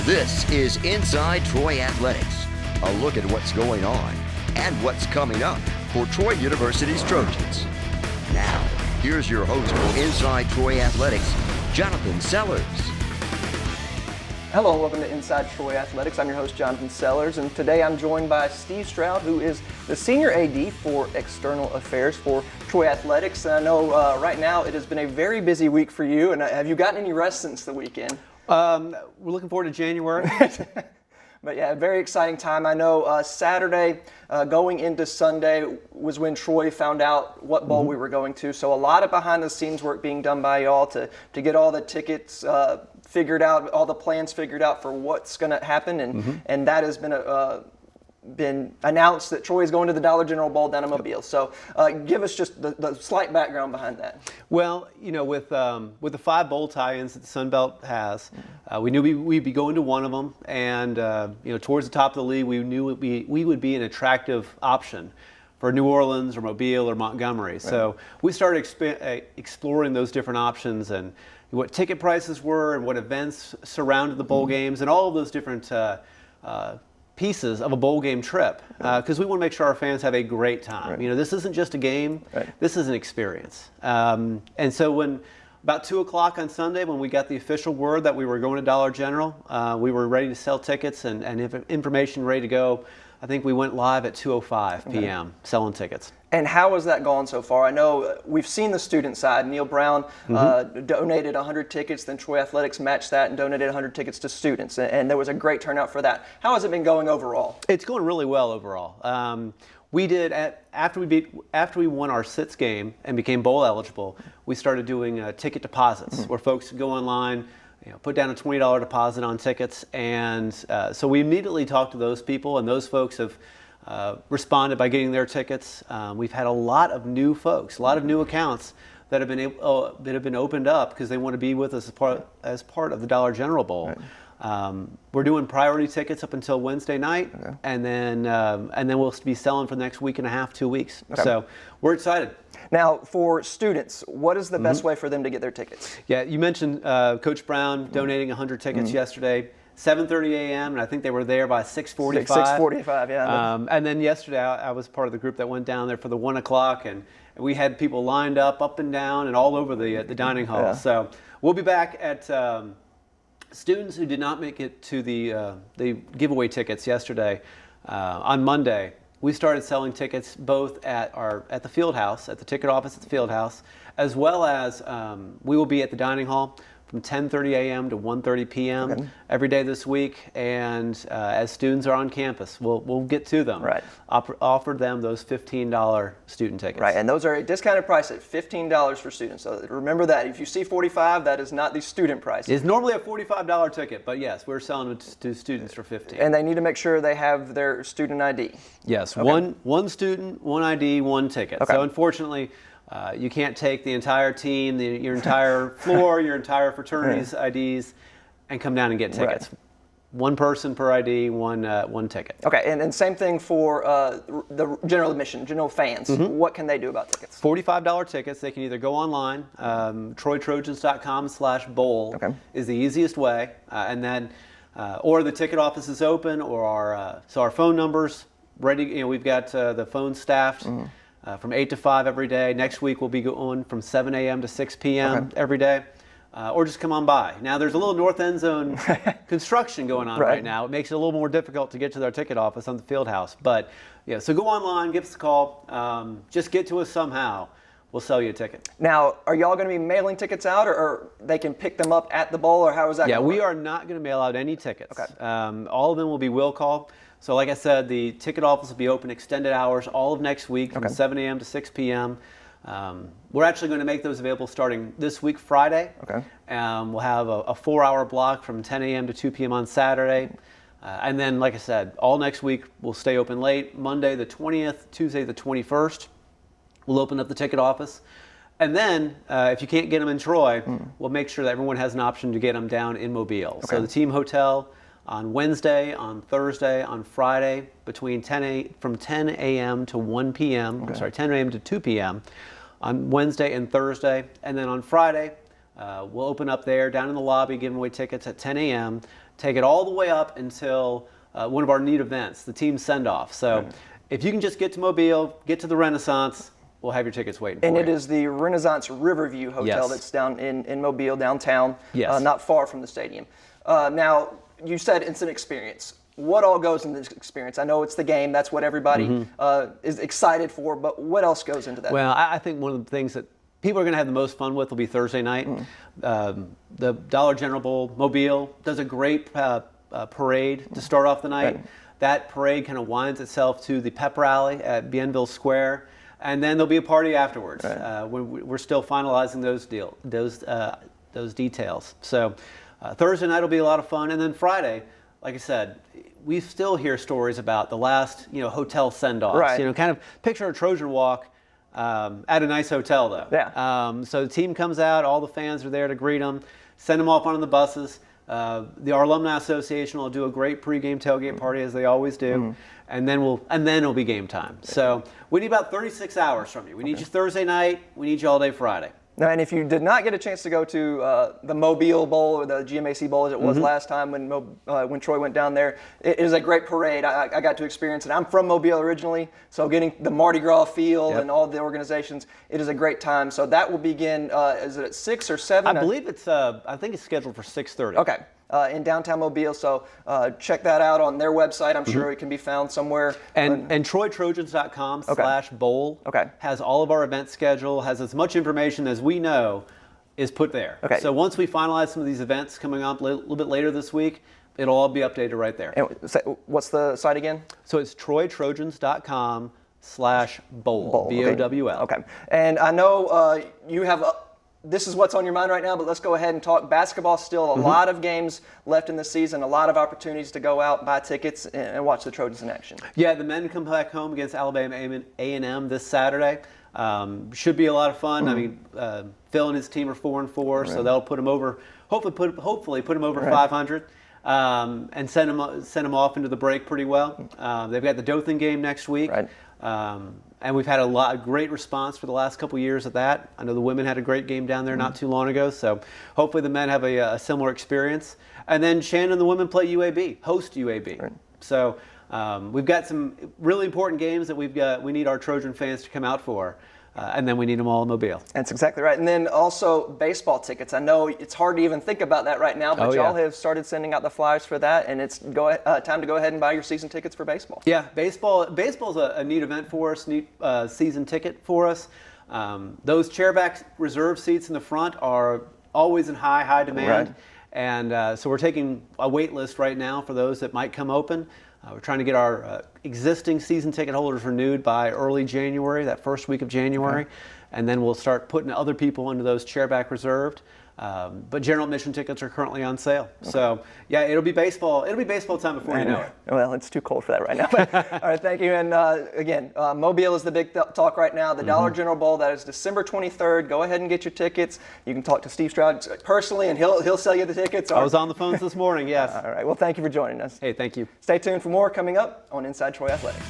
This is Inside Troy Athletics, a look at what's going on and what's coming up for Troy University's Trojans. Now, here's your host for Inside Troy Athletics, Jonathan Sellers. Hello, welcome to Inside Troy Athletics. I'm your host, Jonathan Sellers, and today I'm joined by Steve Stroud, who is the Senior AD for External Affairs for Troy Athletics. And I know right now it has been a very busy week for you, and have you gotten any rest since the weekend? We're looking forward to January. But yeah, a very exciting time. I know Saturday going into Sunday was when Troy found out what bowl we were going to. So a lot of behind the scenes work being done by y'all to get all the tickets figured out, all the plans figured out for what's going to happen. And that has been announced that Troy is going to the Dollar General Bowl down in Mobile. So give us just the slight background behind that. Well, you know, with the 5 bowl tie-ins that the Sun Belt has, we knew we'd be going to one of them, and you know, towards the top of the league, we knew we would be an attractive option for New Orleans or Mobile or Montgomery. Right. So we started exploring those different options and what ticket prices were and what events surrounded the bowl games and all of those different pieces of a bowl game trip, because we want to make sure our fans have a great time. Right. You know, this isn't just a game, this is an experience. And so when about 2 o'clock on Sunday, when we got the official word that we were going to Dollar General, we were ready to sell tickets and information ready to go. I think we went live at 2:05 p.m. selling tickets. And how has that gone so far? I know we've seen the student side. Neil Brown donated 100 tickets, then Troy Athletics matched that and donated 100 tickets to students, and there was a great turnout for that. How has it been going overall? It's going really well overall. We did after we won our SITS game and became bowl eligible, we started doing ticket deposits where folks could go online, you know, put down a $20 deposit on tickets, and so we immediately talked to those people, and those folks have responded by getting their tickets. We've had a lot of new folks, a lot of new accounts that have been opened up because they want to be with us as part of the Dollar General Bowl. Right. We're doing priority tickets up until Wednesday night, and then we'll be selling for the next week and a half, 2 weeks. Okay. So we're excited. Now, for students, what is the best way for them to get their tickets? Yeah, you mentioned Coach Brown donating 100 tickets yesterday. 7:30 a.m. and I think they were there by 6:45. 6:45, yeah. And then yesterday I was part of the group that went down there for the 1 o'clock, and we had people lined up and down and all over the dining hall. Yeah. So we'll be back at students who did not make it to the giveaway tickets yesterday. On Monday, we started selling tickets both at the field house, at the ticket office at the field house, as well as we will be at the dining hall from 10:30 a.m. to 1:30 p.m. every day this week, and as students are on campus, we'll get to them. Right. Offer them those $15 student tickets. Right, and those are a discounted price at $15 for students. So remember that. If you see $45, that is not the student price. It's normally a $45 ticket, but yes, we're selling it to students for $15. And they need to make sure they have their student ID. Yes, one student, one ID, one ticket. Okay. So unfortunately, you can't take the entire team, your entire floor, your entire fraternity's IDs, and come down and get tickets. Right. One person per ID, one ticket. Okay, and same thing for the general admission, general fans. What can they do about tickets? $45 tickets. They can either go online, troytrojans.com/bowl is the easiest way, and then, or the ticket office is open, or our phone numbers ready. You know, we've got the phone staffed. From 8 to 5 every day. Next week we'll be going from 7 a.m. to 6 p.m. every day. Or just come on by. Now there's a little north end zone construction going on right now. It makes it a little more difficult to get to our ticket office on the field house. But yeah, so go online, give us a call. Just get to us somehow. We'll sell you a ticket. Now, are y'all going to be mailing tickets out, or they can pick them up at the bowl, or how is that going to work? Yeah, we are not going to mail out any tickets. Okay. All of them will be will call. So like I said, the ticket office will be open extended hours all of next week from 7 a.m. to 6 p.m. We're actually going to make those available starting this week, Friday. Okay. We'll have a 4-hour block from 10 a.m. to 2 p.m. on Saturday. And then, like I said, all next week we'll stay open late. Monday the 20th, Tuesday the 21st, we'll open up the ticket office. And then, if you can't get them in Troy, we'll make sure that everyone has an option to get them down in Mobile. So the team hotel on Wednesday, on Thursday, on Friday, from 10 a.m. to 1 p.m. I'm sorry, 10 a.m. to 2 p.m. on Wednesday and Thursday. And then on Friday, we'll open up there down in the lobby, giving away tickets at 10 a.m. take it all the way up until one of our neat events, the team send-off. So if you can just get to Mobile, get to the Renaissance, we'll have your tickets waiting for you. And it is the Renaissance Riverview Hotel Yes. that's down in Mobile, downtown, Yes. not far from the stadium. Now, you said it's an experience. What all goes into this experience? I know it's the game. That's what everybody is excited for. But what else goes into that? Well, I think one of the things that people are going to have the most fun with will be Thursday night. The Dollar General Bowl, Mobile, does a great parade to start off the night. Right. That parade kind of winds itself to the pep rally at Bienville Square. And then there'll be a party afterwards. We're still finalizing those details. So Thursday night will be a lot of fun. And then Friday, like I said, we still hear stories about the last, hotel send-offs. Right. Kind of picture a Trojan walk at a nice hotel, though. Yeah. So the team comes out, all the fans are there to greet them, send them off onto the buses. Our Alumni Association will do a great pregame tailgate party, as they always do, and then it'll be game time. So we need about 36 hours from you. We need you Thursday night. We need you all day Friday. Now, and if you did not get a chance to go to the Mobile Bowl or the GMAC Bowl as it was last time when Troy went down there, it is a great parade. I got to experience it. I'm from Mobile originally, so getting the Mardi Gras feel and all the organizations, it is a great time. So that will begin, is it at 6 or 7? I believe I think it's scheduled for 6:30. Okay. In downtown Mobile, so check that out on their website. I'm sure it can be found somewhere. And TroyTrojans.com/bowl has all of our event schedule, has as much information as we know is put there. Okay. So once we finalize some of these events coming up a little bit later this week, it'll all be updated right there. And what's the site again? So it's TroyTrojans.com/bowl, B-O-W-L. Okay. And I know you have this is what's on your mind right now, but let's go ahead and talk basketball. Still a lot of games left in the season, a lot of opportunities to go out, buy tickets, and watch the Trojans in action. Yeah, the men come back home against Alabama A&M this Saturday. Should be a lot of fun. I mean, Phil and his team are 4-4, so that'll put them over. Hopefully put them over 500, and send them off into the break pretty well. They've got the Dothan game next week. Right. And we've had a great response for the last couple of years at that. I know the women had a great game down there not too long ago, so hopefully the men have a similar experience. And then Shannon and the women play UAB, host UAB. Right. So we've got some really important games that we need our Trojan fans to come out for. And then we need them all in Mobile. That's exactly right. And then also baseball tickets. I know it's hard to even think about that right now, but y'all have started sending out the flyers for that, and it's time to go ahead and buy your season tickets for baseball. Yeah, baseball's a neat event for us, neat season ticket for us. Those chairback reserve seats in the front are always in high demand. Right. And so we're taking a wait list right now for those that might come open. We're trying to get our existing season ticket holders renewed by early January, that first week of January, and then we'll start putting other people into those chairback reserved. But general admission tickets are currently on sale. So yeah, it'll be baseball time before you know it. Well, it's too cold for that right now. But, all right, thank you. And again, Mobile is the big talk right now. The Dollar General Bowl, that is December 23rd. Go ahead and get your tickets. You can talk to Steve Stroud personally, and he'll sell you the tickets. I was on the phones this morning. Yes. All right. Well, thank you for joining us. Hey, thank you. Stay tuned for more coming up on Inside Troy Athletics.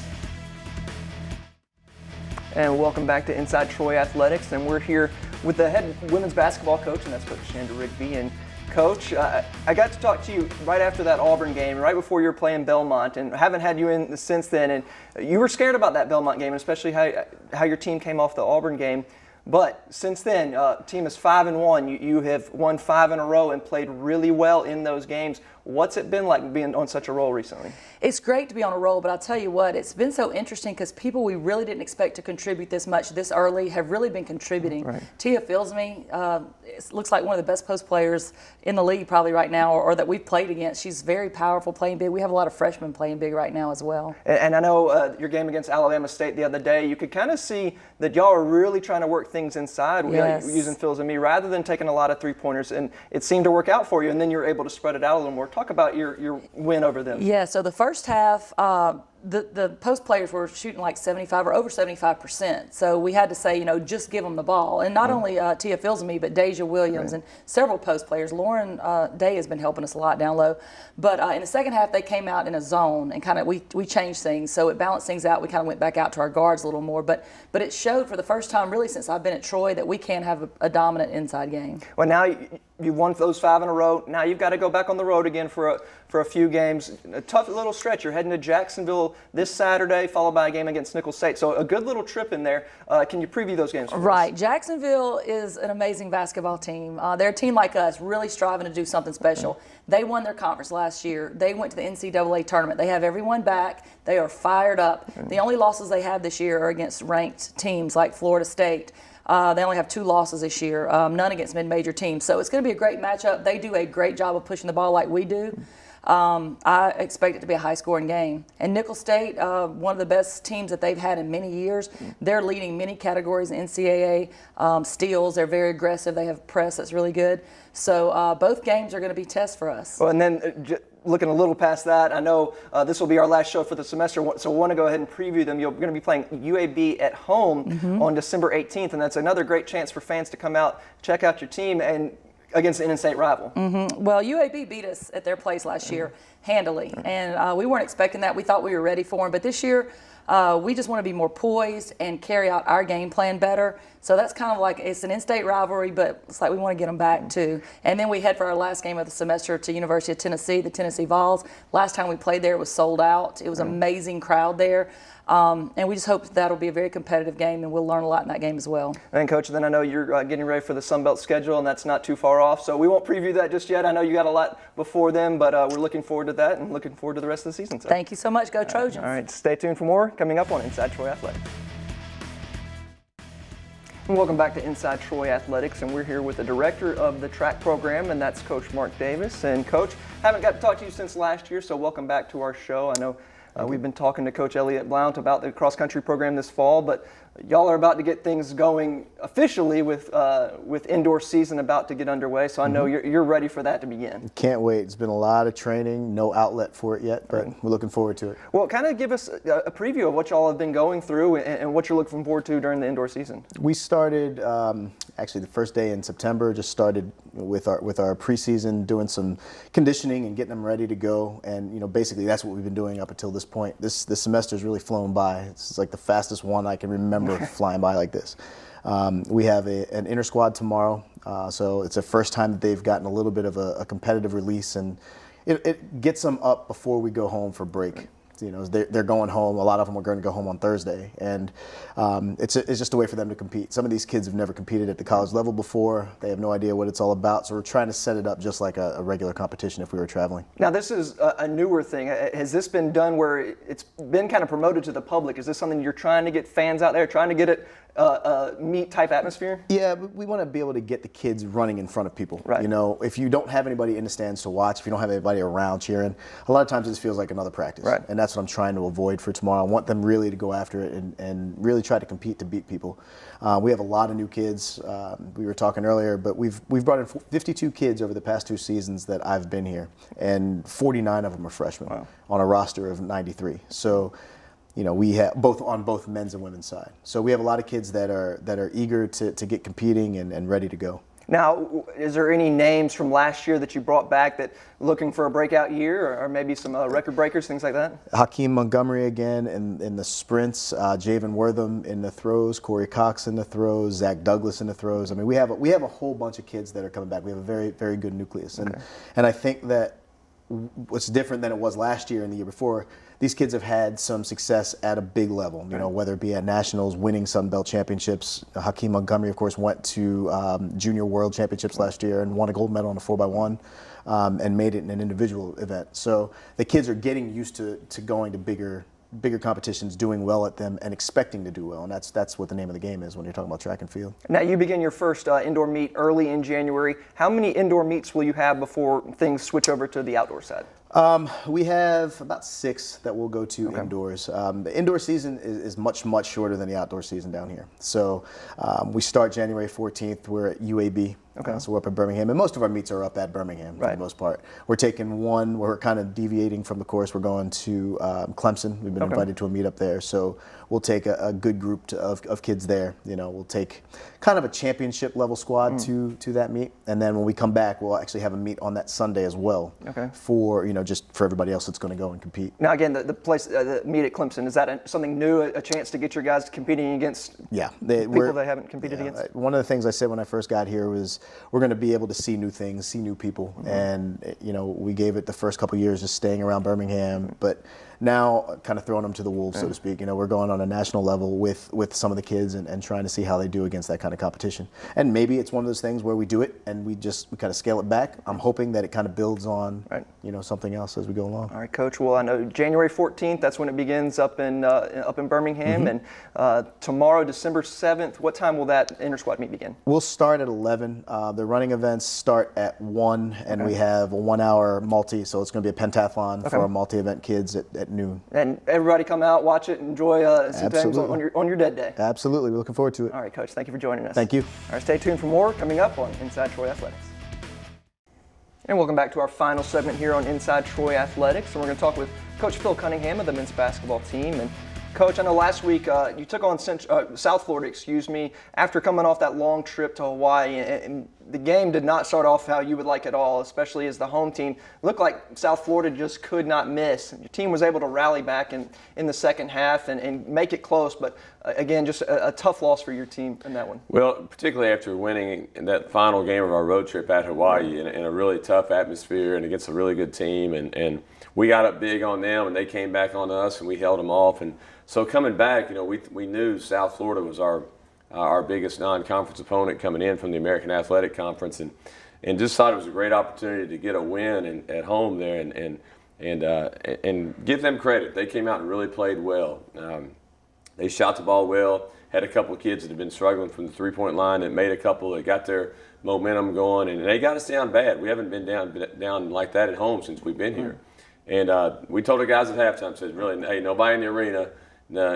And welcome back to Inside Troy Athletics, and we're here with the head women's basketball coach, and that's Coach Shanda Rigby. And Coach, I got to talk to you right after that Auburn game, right before you were playing Belmont, and haven't had you in since then. And you were scared about that Belmont game, especially how your team came off the Auburn game. But since then, team is 5-1. You have won 5 in a row and played really well in those games. What's it been like being on such a roll recently? It's great to be on a roll, but I'll tell you what, it's been so interesting because people we really didn't expect to contribute this much this early have really been contributing. Right. Tia Filsme looks like one of the best post players in the league probably right now, or that we've played against. She's very powerful, playing big. We have a lot of freshmen playing big right now as well. And I know your game against Alabama State the other day, you could kind of see that y'all are really trying to work things inside using Filsme rather than taking a lot of three-pointers, and it seemed to work out for you, and then you were able to spread it out a little more. Talk about your win over them. Yeah, so the first half, the post players were shooting like 75 or over 75%. So we had to say, just give them the ball. And not only Tia Filsamy, but Deja Williams and several post players. Lauren Day has been helping us a lot down low. But in the second half, they came out in a zone and kind of we changed things. So it balanced things out. We kind of went back out to our guards a little more. But it showed for the first time really since I've been at Troy that we can have a dominant inside game. Well, now you've won those 5 in a row. Now you've got to go back on the road again for a few games. A tough little stretch. You're heading to Jacksonville this Saturday, followed by a game against Nicholls State. So a good little trip in there. Can you preview those games for us? Right. Jacksonville is an amazing basketball team. They're a team like us, really striving to do something special. They won their conference last year. They went to the NCAA tournament. They have everyone back. They are fired up. The only losses they have this year are against ranked teams like Florida State. They only have 2 losses this year, none against mid-major teams. So it's going to be a great matchup. They do a great job of pushing the ball like we do. I expect it to be a high-scoring game. And Nicholls State, one of the best teams that they've had in many years. They're leading many categories in NCAA steals. They're very aggressive. They have press that's really good. So both games are going to be tests for us. Well, and then looking a little past that, I know this will be our last show for the semester, so I want to go ahead and preview them. You're going to be playing UAB at home on December 18th, and that's another great chance for fans to come out, check out your team, and against an in-state rival. Well, UAB beat us at their place last year handily, and we weren't expecting that. We thought we were ready for them, but this year we just want to be more poised and carry out our game plan better. So that's kind of like, it's an in-state rivalry, but it's like we want to get them back too. And then we head for our last game of the semester to University of Tennessee, the Tennessee Vols. Last time we played there, it was sold out. It was an amazing crowd there. And we just hope that'll be a very competitive game, and we'll learn a lot in that game as well. And Coach, then I know you're getting ready for the Sun Belt schedule, and that's not too far off. So we won't preview that just yet. I know you got a lot before then, but we're looking forward to that and looking forward to the rest of the season. So. Thank you so much. Go Trojans. All right, stay tuned for more coming up on Inside Troy Athletics. And welcome back to Inside Troy Athletics, and we're here with the director of the track program, and that's Coach Mark Davis. And Coach, haven't got to talk to you since last year, so welcome back to our show. I know we've been talking to Coach Elliott Blount about the cross-country program this fall, but y'all are about to get things going officially with indoor season about to get underway, so I know you're ready for that to begin. Can't wait. It's been a lot of training, no outlet for it yet, but we're looking forward to it. Well, kind of give us a preview of what y'all have been going through and what you're looking forward to during the indoor season. We started, actually the first day in September, just started with our preseason, doing some conditioning and getting them ready to go, and basically that's what we've been doing up until this point. This semester's really flown by. It's like the fastest one I can remember flying by like this. We have an inter squad tomorrow, so it's the first time that they've gotten a little bit of a competitive release, and it gets them up before we go home for break. They're going home. A lot of them are going to go home on Thursday, and it's just a way for them to compete. Some of these kids have never competed at the college level before. They have no idea what it's all about, so we're trying to set it up just like a regular competition if we were traveling. Now, this is a newer thing. Has this been done where it's been kind of promoted to the public? Is this something you're trying to get fans out there, trying to get it a meet type atmosphere? Yeah, we want to be able to get the kids running in front of people. Right. If you don't have anybody in the stands to watch, if you don't have anybody around cheering, a lot of times it just feels like another practice. Right. And that's what I'm trying to avoid for tomorrow. I want them really to go after it and really try to compete to beat people. We have a lot of new kids. We were talking earlier, but we've brought in 52 kids over the past 2 seasons that I've been here, and 49 of them are freshmen on a roster of 93. So, we have on both men's and women's side. So we have a lot of kids that are eager to get competing and ready to go. Now, is there any names from last year that you brought back that looking for a breakout year, or maybe some record breakers, things like that? Hakeem Montgomery again in the sprints, Javen Wortham in the throws, Corey Cox in the throws, Zach Douglas in the throws. I mean, we have a whole bunch of kids that are coming back. We have a very, very good nucleus, and I think that what's different than it was last year and the year before, these kids have had some success at a big level, whether it be at nationals, winning Sun Belt championships. Hakeem Montgomery, of course, went to Junior World Championships last year and won a gold medal on a 4x1 and made it in an individual event. So the kids are getting used to going to bigger competitions, doing well at them, and expecting to do well, and that's what the name of the game is when you're talking about track and field. Now, you begin your first indoor meet early in January. How many indoor meets will you have before things switch over to the outdoor side? We have about 6 that we'll go to indoors. The indoor season is much, much shorter than the outdoor season down here. So we start January 14th. We're at UAB. So we're up in Birmingham, and most of our meets are up at Birmingham for the most part. We're taking one, we're kind of deviating from the course. We're going to Clemson. We've been invited to a meet up there. So we'll take a good group of kids there. You know, we'll take kind of a championship level squad to that meet. And then when we come back, we'll actually have a meet on that Sunday as well for, you know, just for everybody else that's going to go and compete. Now, again, the place, the meet at Clemson, is that something new, a chance to get your guys competing against people they haven't competed against? One of the things I said when I first got here was we're going to be able to see new things, see new people. And, you know, we gave it the first couple of years just staying around Birmingham, but now kind of throwing them to the wolves, so to speak. You know, we're going on a national level with some of the kids and trying to see how they do against that kind of competition. And maybe it's one of those things where we do it and we kind of scale it back. I'm hoping that it kind of builds on, you know, something else as we go along. All right, Coach. Well, I know January 14th, that's when it begins up in Birmingham. And tomorrow, December 7th, what time will that inter-squad meet begin? We'll start at 11. The running events start at 1, and we have a 1-hour multi, so it's going to be a pentathlon for our multi-event kids at noon. And everybody come out, watch it, enjoy some things on your dead day. Absolutely. We're looking forward to it. All right, Coach. Thank you for joining us. Thank you. All right, stay tuned for more coming up on Inside Troy Athletics. And welcome back to our final segment here on Inside Troy Athletics. And we're going to talk with Coach Phil Cunningham of the men's basketball team. And Coach, I know last week you took on South Florida, after coming off that long trip to Hawaii. And the game did not start off how you would like at all, especially as the home team. It looked like South Florida just could not miss. Your team was able to rally back in the second half and make it close. But again, just a tough loss for your team in that one. Well, particularly after winning in that final game of our road trip at Hawaii in a really tough atmosphere and against a really good team. And we got up big on them, and they came back on us, and we held them off. And so coming back, you know, we knew South Florida was our biggest non-conference opponent coming in from the American Athletic Conference, and just thought it was a great opportunity to get a win at home there and give them credit. They came out and really played well. They shot the ball well, had a couple of kids that had been struggling from the three-point line that made a couple that got their momentum going, and they got us down bad. We haven't been down like that at home since we've been here. And we told the guys at halftime, said, really, hey, nobody in the arena,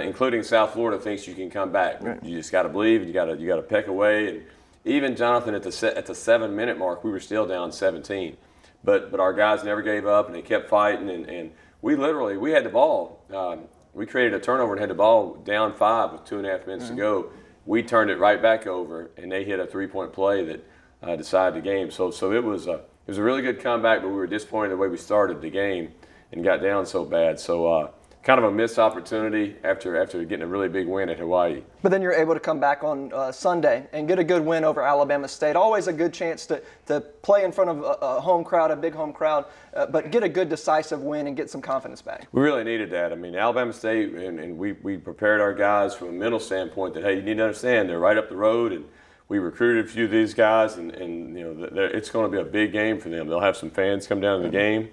including South Florida, thinks you can come back. You just got to believe. You got to peck away. And even Jonathan, at the 7-minute mark, we were still down 17. But our guys never gave up, and they kept fighting. And we had the ball. We created a turnover and had the ball down 5 with 2.5 minutes to go. We turned it right back over, and they hit a 3-point play that decided the game. So it was a really good comeback, but we were disappointed the way we started the game and got down so bad. So kind of a missed opportunity after getting a really big win at Hawaii. But then you're able to come back on Sunday and get a good win over Alabama State. Always a good chance to play in front of a home crowd, a big home crowd, but get a good decisive win and get some confidence back. We really needed that. I mean, Alabama State, and we prepared our guys from a mental standpoint that, hey, you need to understand they're right up the road, and we recruited a few of these guys, and you know, it's going to be a big game for them. They'll have some fans come down to the game.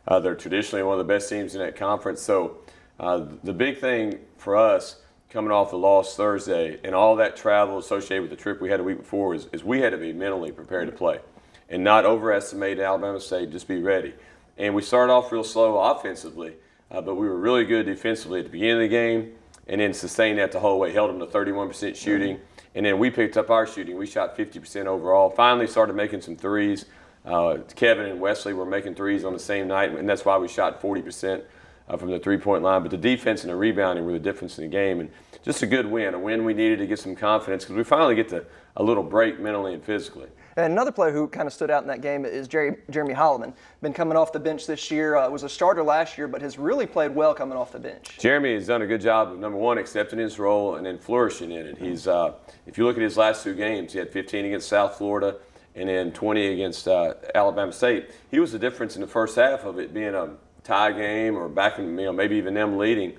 They're traditionally one of the best teams in that conference. So the big thing for us coming off the loss Thursday and all that travel associated with the trip we had the week before is we had to be mentally prepared to play and not overestimate Alabama State, just be ready. And we started off real slow offensively, but we were really good defensively at the beginning of the game and then sustained that the whole way, held them to 31% shooting. And then we picked up our shooting. We shot 50% overall. Finally started making some threes. Kevin and Wesley were making threes on the same night, and that's why we shot 40% from the three-point line. But the defense and the rebounding were the difference in the game. And just a good win, a win we needed to get some confidence because we finally get a little break mentally and physically. And another player who kind of stood out in that game is Jeremy Holloman. Been coming off the bench this year, was a starter last year, but has really played well coming off the bench. Jeremy has done a good job of, number one, accepting his role and then flourishing in it. He's, if you look at his last 2 games, he had 15 against South Florida and then 20 against Alabama State. He was the difference in the first half of it being a tie game or back in, maybe even them leading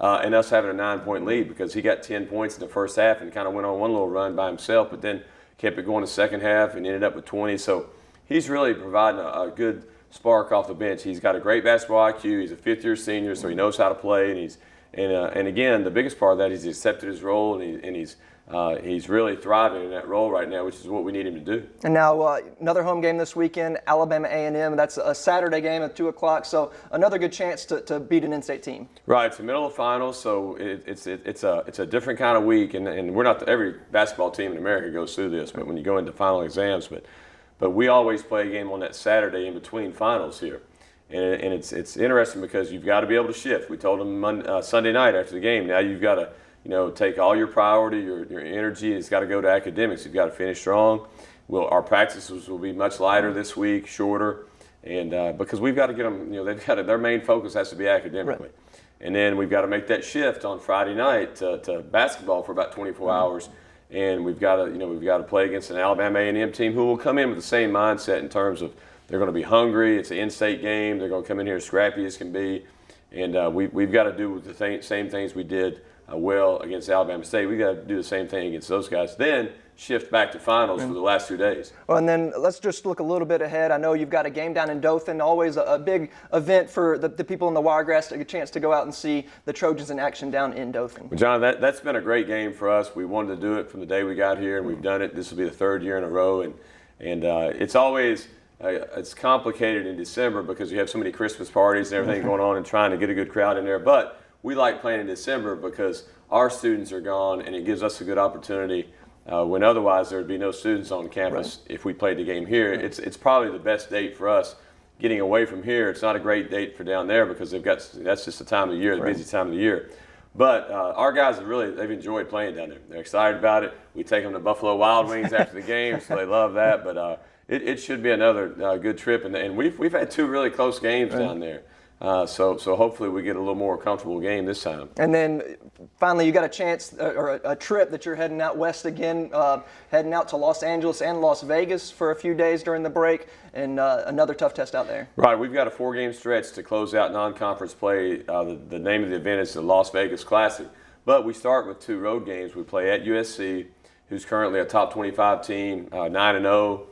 and us having a 9-point lead because he got 10 points in the first half and kind of went on one little run by himself, but then kept it going the second half and ended up with 20. So he's really providing a good spark off the bench. He's got a great basketball IQ. He's a 5th-year senior, so he knows how to play. And again, the biggest part of that is he accepted his role and he's he's really thriving in that role right now, which is what we need him to do. And now another home game this weekend, Alabama A&M. That's a Saturday game at 2 o'clock, so another good chance to beat an in-state team. Right, it's the middle of finals, so it's a different kind of week, and we're not every basketball team in America goes through this, but when you go into final exams, but we always play a game on that Saturday in between finals here, and it's interesting because you've got to be able to shift. We told them Sunday night after the game. Now you've got to take all your priority, your energy, it's got to go to academics. You've got to finish strong. Our practices will be much lighter this week, shorter, and because we've got to get them. Their main focus has to be academically, right. And then we've got to make that shift on Friday night to basketball for about 24 hours, and we've got to play against an Alabama A&M team who will come in with the same mindset in terms of they're going to be hungry. It's an in-state game. They're going to come in here as scrappy as can be, and we've got to do the same things we did well against Alabama State. We got to do the same thing against those guys. Then shift back to finals for the last 2 days. Well, and then let's just look a little bit ahead. I know you've got a game down in Dothan, always a big event for the people in the Wiregrass to get a chance to go out and see the Trojans in action down in Dothan. Well, John, that's been a great game for us. We wanted to do it from the day we got here, and we've done it. This will be the 3rd year in a row, and it's always it's complicated in December because you have so many Christmas parties and everything going on and trying to get a good crowd in there. But we like playing in December because our students are gone, and it gives us a good opportunity when otherwise there would be no students on campus if we played the game here. It's probably the best date for us getting away from here. It's not a great date for down there because that's just the time of the year, the busy time of the year. But our guys they've enjoyed playing down there. They're excited about it. We take them to Buffalo Wild Wings after the game, so they love that. But it should be another good trip, and we've had 2 really close games down there. So hopefully we get a little more comfortable game this time. And then finally you got a chance or a trip that you're heading out west again, heading out to Los Angeles and Las Vegas for a few days during the break, and another tough test out there. Right, we've got a 4-game stretch to close out non-conference play. The name of the event is the Las Vegas Classic, but we start with 2 road games. We play at USC, who's currently a top 25 team, 9-0.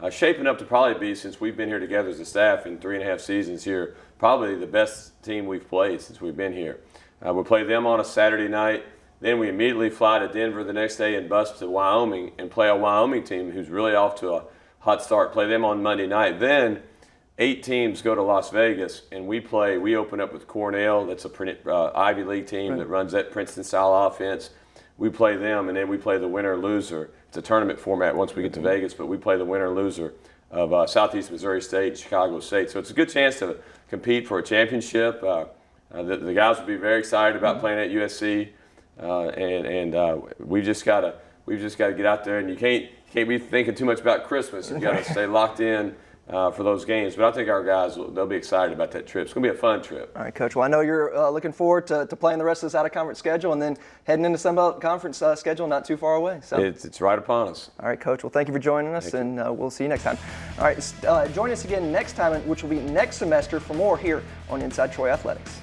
Shaping up to probably be, since we've been here together as a staff in 3.5 seasons here, probably the best team we've played since we've been here. We'll play them on a Saturday night. Then we immediately fly to Denver the next day and bus to Wyoming and play a Wyoming team who's really off to a hot start. Play them on Monday night. Then 8 teams go to Las Vegas, and we open up with Cornell. That's a Ivy League team that runs that Princeton-style offense. We play them, and then we play the winner-loser. It's a tournament format once we get to Vegas, but we play the winner-loser of Southeast Missouri State, Chicago State. So it's a good chance to compete for a championship. The guys will be very excited about playing at USC, and we've just got to get out there. And you can't be thinking too much about Christmas. You've got to stay locked in for those games. But I think our guys they'll be excited about that trip. It's going to be a fun trip. All right, Coach. Well, I know you're looking forward to playing the rest of this out-of-conference schedule and then heading into Sun Belt Conference schedule not too far away. So it's right upon us. All right, Coach. Well, thank you for joining us, and we'll see you next time. All right, join us again next time, which will be next semester for more here on Inside Troy Athletics.